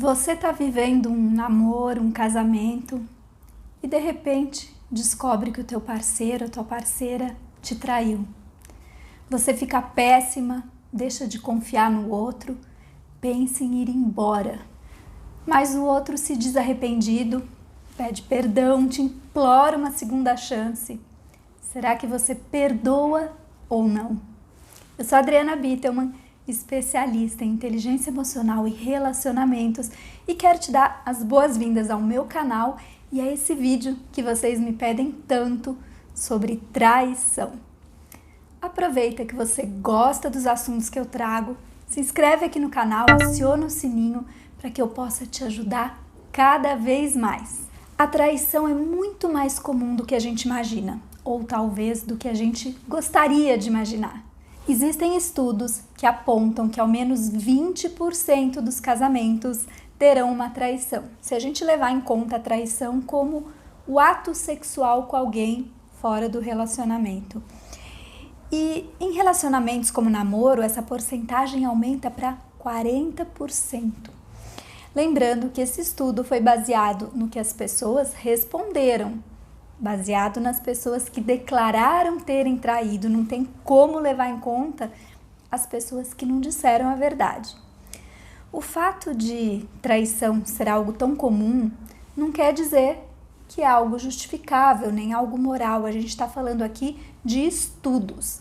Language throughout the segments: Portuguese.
Você está vivendo um namoro, um casamento e de repente descobre que o teu parceiro, a tua parceira te traiu. Você fica péssima, deixa de confiar no outro, pensa em ir embora. Mas o outro se diz arrependido, pede perdão, te implora uma segunda chance. Será que você perdoa ou não? Eu sou a Adriana Bittelman, especialista em inteligência emocional e relacionamentos, e quero te dar as boas-vindas ao meu canal e a esse vídeo que vocês me pedem tanto sobre traição. Aproveita que você gosta dos assuntos que eu trago, se inscreve aqui no canal, aciona o sininho para que eu possa te ajudar cada vez mais. A traição é muito mais comum do que a gente imagina, ou talvez do que a gente gostaria de imaginar. Existem estudos que apontam que ao menos 20% dos casamentos terão uma traição. Se a gente levar em conta a traição como o ato sexual com alguém fora do relacionamento. E em relacionamentos como namoro, essa porcentagem aumenta para 40%. Lembrando que esse estudo foi baseado no que as pessoas responderam, baseado nas pessoas que declararam terem traído. Não tem como levar em conta as pessoas que não disseram a verdade. O fato de traição ser algo tão comum não quer dizer que é algo justificável, nem algo moral. A gente está falando aqui de estudos.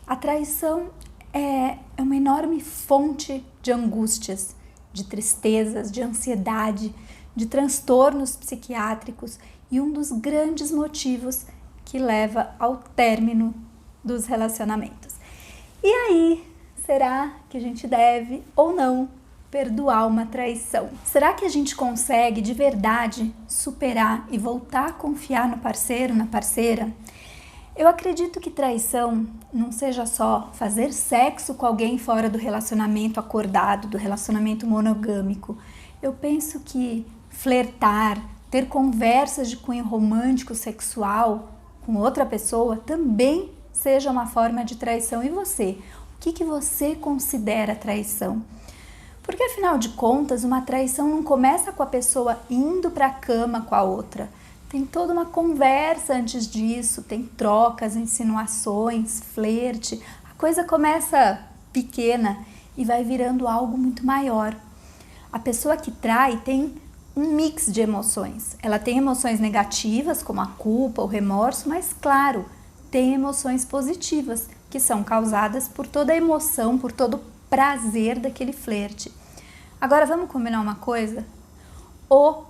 A traição é uma enorme fonte de angústias, de tristezas, de ansiedade, de transtornos psiquiátricos e um dos grandes motivos que leva ao término dos relacionamentos. E aí, será que a gente deve ou não perdoar uma traição? Será que a gente consegue de verdade superar e voltar a confiar no parceiro, na parceira? Eu acredito que traição não seja só fazer sexo com alguém fora do relacionamento acordado, do relacionamento monogâmico. Eu penso que flertar, ter conversas de cunho romântico, sexual com outra pessoa também seja uma forma de traição. E você? O que você considera traição? Porque afinal de contas, uma traição não começa com a pessoa indo para a cama com a outra. Tem toda uma conversa antes disso, tem trocas, insinuações, flerte. A coisa começa pequena e vai virando algo muito maior. A pessoa que trai tem um mix de emoções. Ela tem emoções negativas, como a culpa, o remorso, mas claro, tem emoções positivas, que são causadas por toda a emoção, por todo o prazer daquele flerte. Agora vamos combinar uma coisa?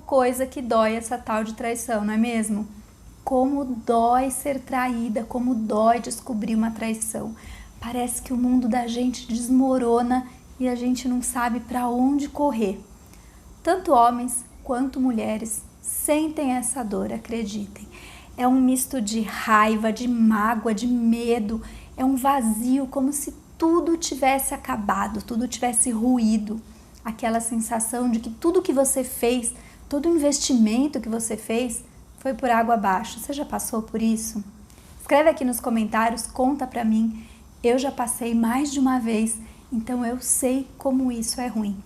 Coisa que dói essa tal de traição, não é mesmo? Como dói ser traída, como dói descobrir uma traição. Parece que o mundo da gente desmorona e a gente não sabe para onde correr. Tanto homens quanto mulheres sentem essa dor, acreditem. É um misto de raiva, de mágoa, de medo, é um vazio, como se tudo tivesse acabado, tudo tivesse ruído. Aquela sensação de que tudo que você fez, todo o investimento que você fez, foi por água abaixo. Você já passou por isso? Escreve aqui nos comentários, conta pra mim. Eu já passei mais de uma vez, então eu sei como isso é ruim.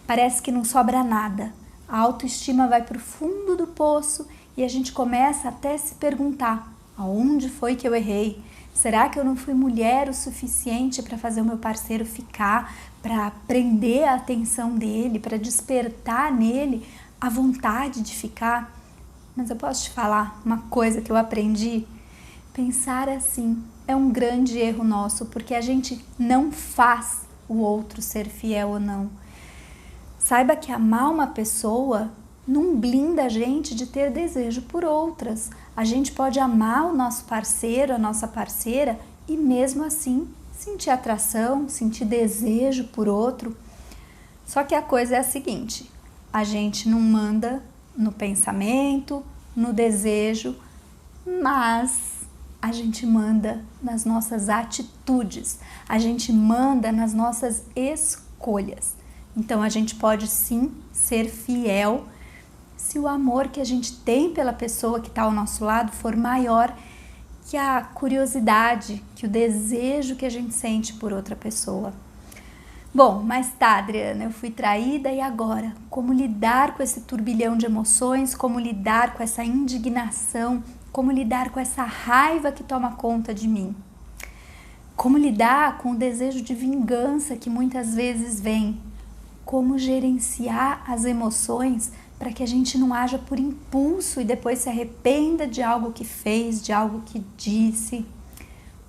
Parece que não sobra nada. A autoestima vai pro fundo do poço e a gente começa até a se perguntar: aonde foi que eu errei? Será que eu não fui mulher o suficiente para fazer o meu parceiro ficar, para prender a atenção dele, para despertar nele a vontade de ficar? Mas eu posso te falar uma coisa que eu aprendi? Pensar assim é um grande erro nosso, porque a gente não faz o outro ser fiel ou não. Saiba que amar uma pessoa não blinda a gente de ter desejo por outras. A gente pode amar o nosso parceiro, a nossa parceira, e mesmo assim sentir atração, sentir desejo por outro. Só que a coisa é a seguinte: a gente não manda no pensamento, no desejo, mas a gente manda nas nossas atitudes, a gente manda nas nossas escolhas. Então a gente pode sim ser fiel se o amor que a gente tem pela pessoa que está ao nosso lado for maior que a curiosidade, que o desejo que a gente sente por outra pessoa. Bom, mas tá, Adriana, eu fui traída e agora? Como lidar com esse turbilhão de emoções? Como lidar com essa indignação? Como lidar com essa raiva que toma conta de mim? Como lidar com o desejo de vingança que muitas vezes vem? Como gerenciar as emoções para que a gente não haja por impulso e depois se arrependa de algo que fez, de algo que disse?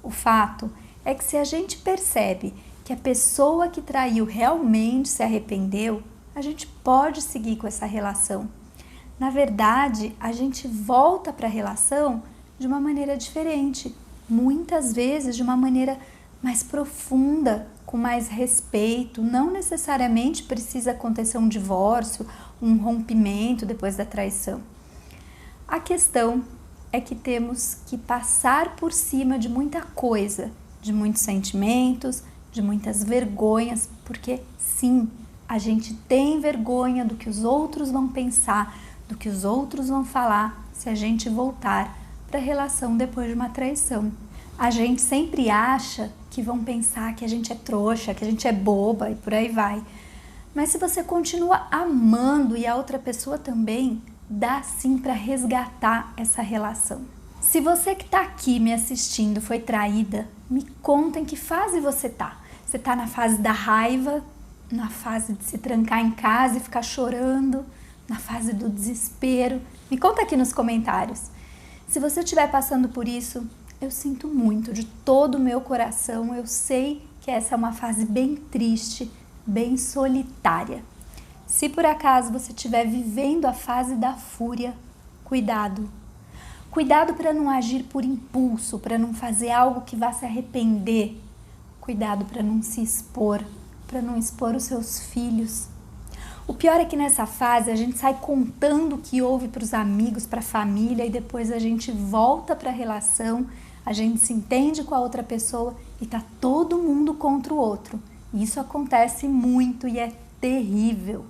O fato é que se a gente percebe que a pessoa que traiu realmente se arrependeu, a gente pode seguir com essa relação. Na verdade, a gente volta para a relação de uma maneira diferente, muitas vezes de uma maneira mais profunda, com mais respeito. Não necessariamente precisa acontecer um divórcio, um rompimento depois da traição. A questão é que temos que passar por cima de muita coisa, de muitos sentimentos, de muitas vergonhas, porque sim, a gente tem vergonha do que os outros vão pensar, do que os outros vão falar se a gente voltar para a relação depois de uma traição. A gente sempre acha que vão pensar que a gente é trouxa, que a gente é boba e por aí vai. Mas se você continua amando e a outra pessoa também, dá sim para resgatar essa relação. Se você que está aqui me assistindo foi traída, me conta em que fase você está. Você está na fase da raiva, na fase de se trancar em casa e ficar chorando, na fase do desespero? Me conta aqui nos comentários. Se você estiver passando por isso, eu sinto muito, de todo o meu coração. Eu sei que essa é uma fase bem triste, bem solitária. Se por acaso você estiver vivendo a fase da fúria, cuidado. Cuidado para não agir por impulso, para não fazer algo que vá se arrepender. Cuidado para não se expor, para não expor os seus filhos. O pior é que nessa fase a gente sai contando o que houve para os amigos, para a família, e depois a gente volta para a relação, a gente se entende com a outra pessoa e tá todo mundo contra o outro. E isso acontece muito e é terrível.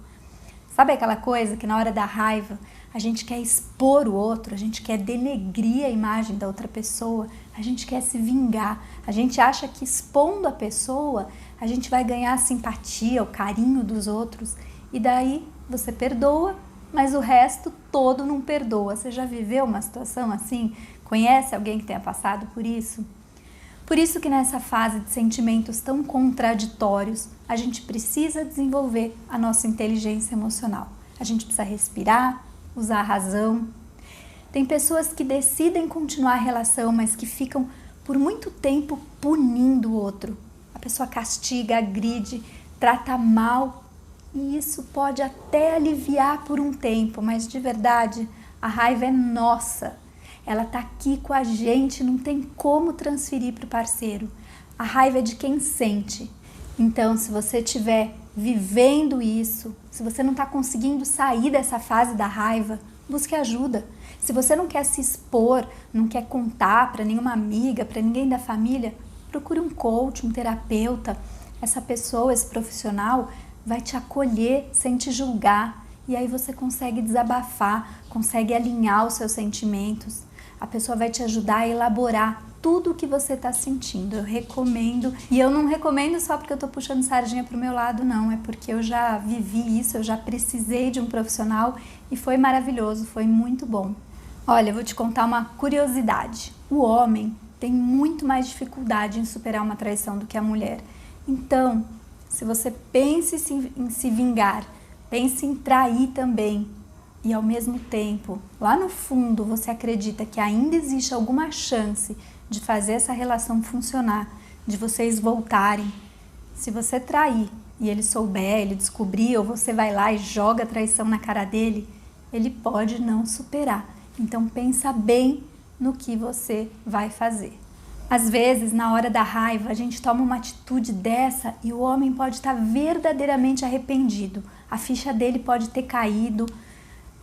Sabe aquela coisa que na hora da raiva a gente quer expor o outro, a gente quer denegrir a imagem da outra pessoa, a gente quer se vingar, a gente acha que expondo a pessoa a gente vai ganhar a simpatia, o carinho dos outros, e daí você perdoa, mas o resto todo não perdoa. Você já viveu uma situação assim? Conhece alguém que tenha passado por isso? Por isso que nessa fase de sentimentos tão contraditórios, a gente precisa desenvolver a nossa inteligência emocional. A gente precisa respirar, usar a razão. Tem pessoas que decidem continuar a relação, mas que ficam por muito tempo punindo o outro. A pessoa castiga, agride, trata mal, e isso pode até aliviar por um tempo, mas de verdade a raiva é nossa. Ela tá aqui com a gente, não tem como transferir para o parceiro. A raiva é de quem sente. Então, se você estiver vivendo isso, se você não está conseguindo sair dessa fase da raiva, busque ajuda. Se você não quer se expor, não quer contar para nenhuma amiga, para ninguém da família, procure um coach, um terapeuta. Essa pessoa, esse profissional, vai te acolher sem te julgar. E aí você consegue desabafar, consegue alinhar os seus sentimentos. A pessoa vai te ajudar a elaborar tudo o que você está sentindo. Eu recomendo, e eu não recomendo só porque eu estou puxando sardinha para o meu lado, não. É porque eu já vivi isso, eu já precisei de um profissional e foi maravilhoso, foi muito bom. Olha, eu vou te contar uma curiosidade. O homem tem muito mais dificuldade em superar uma traição do que a mulher. Então, se você pensa em se vingar, pense em trair também, e ao mesmo tempo, lá no fundo, você acredita que ainda existe alguma chance de fazer essa relação funcionar, de vocês voltarem. Se você trair e ele souber, ele descobrir, ou você vai lá e joga a traição na cara dele, ele pode não superar. Então pensa bem no que você vai fazer. Às vezes, na hora da raiva, a gente toma uma atitude dessa e o homem pode estar verdadeiramente arrependido. A ficha dele pode ter caído,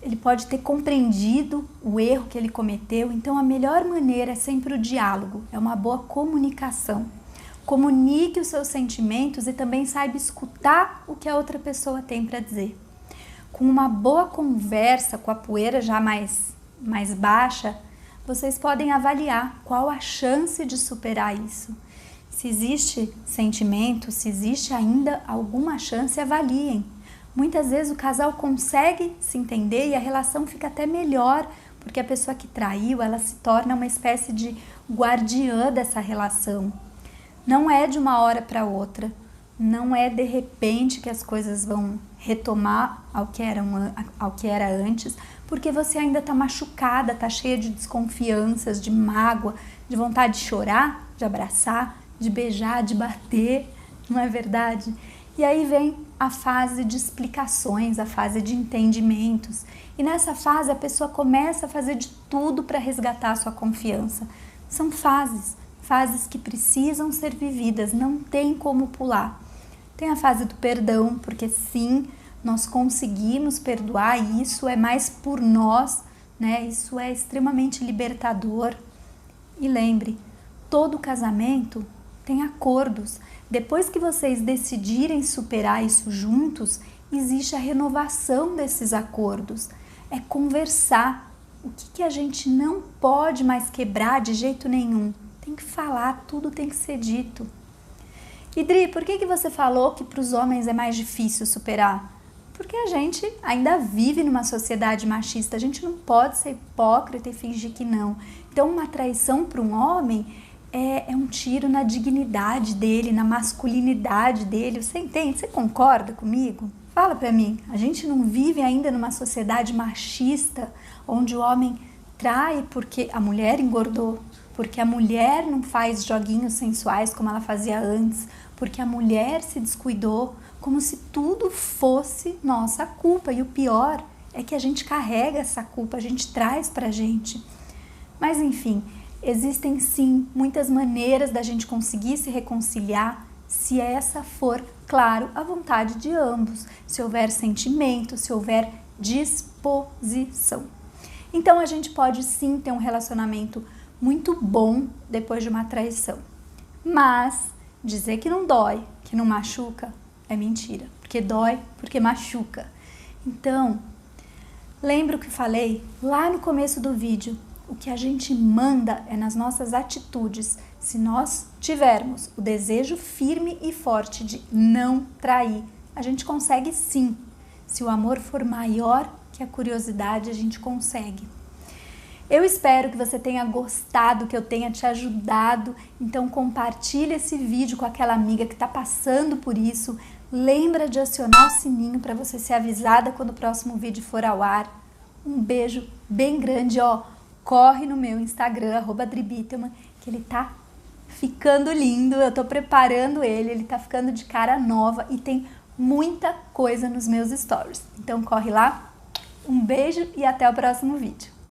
ele pode ter compreendido o erro que ele cometeu. Então a melhor maneira é sempre o diálogo, é uma boa comunicação. Comunique os seus sentimentos e também saiba escutar o que a outra pessoa tem para dizer. Com uma boa conversa, com a poeira já mais baixa, vocês podem avaliar qual a chance de superar isso. Se existe sentimento, se existe ainda alguma chance, avaliem. Muitas vezes o casal consegue se entender e a relação fica até melhor, porque a pessoa que traiu, ela se torna uma espécie de guardiã dessa relação. Não é de uma hora para outra, não é de repente que as coisas vão retomar ao que era antes, porque você ainda está machucada, está cheia de desconfianças, de mágoa, de vontade de chorar, de abraçar, de beijar, de bater, não é verdade? E aí vem a fase de explicações, a fase de entendimentos. E nessa fase a pessoa começa a fazer de tudo para resgatar a sua confiança. São fases que precisam ser vividas, não tem como pular. Tem a fase do perdão, porque sim, nós conseguimos perdoar e isso é mais por nós, né? Isso é extremamente libertador. E lembre, todo casamento tem acordos. Depois que vocês decidirem superar isso juntos, existe a renovação desses acordos. É conversar. O que a gente não pode mais quebrar de jeito nenhum? Tem que falar, tudo tem que ser dito. E Dri, por que você falou que para os homens é mais difícil superar? Porque a gente ainda vive numa sociedade machista, a gente não pode ser hipócrita e fingir que não. Então uma traição para um homem é um tiro na dignidade dele, na masculinidade dele. Você entende? Você concorda comigo? Fala pra mim. A gente não vive ainda numa sociedade machista onde o homem trai porque a mulher engordou, porque a mulher não faz joguinhos sensuais como ela fazia antes, porque a mulher se descuidou, como se tudo fosse nossa culpa. E o pior é que a gente carrega essa culpa, a gente traz pra gente. Mas enfim, existem sim muitas maneiras da gente conseguir se reconciliar se essa for, claro, a vontade de ambos, se houver sentimento, se houver disposição. Então a gente pode sim ter um relacionamento muito bom depois de uma traição. Mas dizer que não dói, que não machuca, é mentira. Porque dói, porque machuca. Então, lembra o que falei lá no começo do vídeo? O que a gente manda é nas nossas atitudes. Se nós tivermos o desejo firme e forte de não trair, a gente consegue sim. Se o amor for maior que a curiosidade, a gente consegue. Eu espero que você tenha gostado, que eu tenha te ajudado. Então compartilha esse vídeo com aquela amiga que está passando por isso. Lembra de acionar o sininho para você ser avisada quando o próximo vídeo for ao ar. Um beijo bem grande, ó. Corre no meu Instagram, @DriBittelmann, que ele tá ficando lindo. Eu tô preparando ele tá ficando de cara nova e tem muita coisa nos meus stories. Então corre lá. Um beijo e até o próximo vídeo.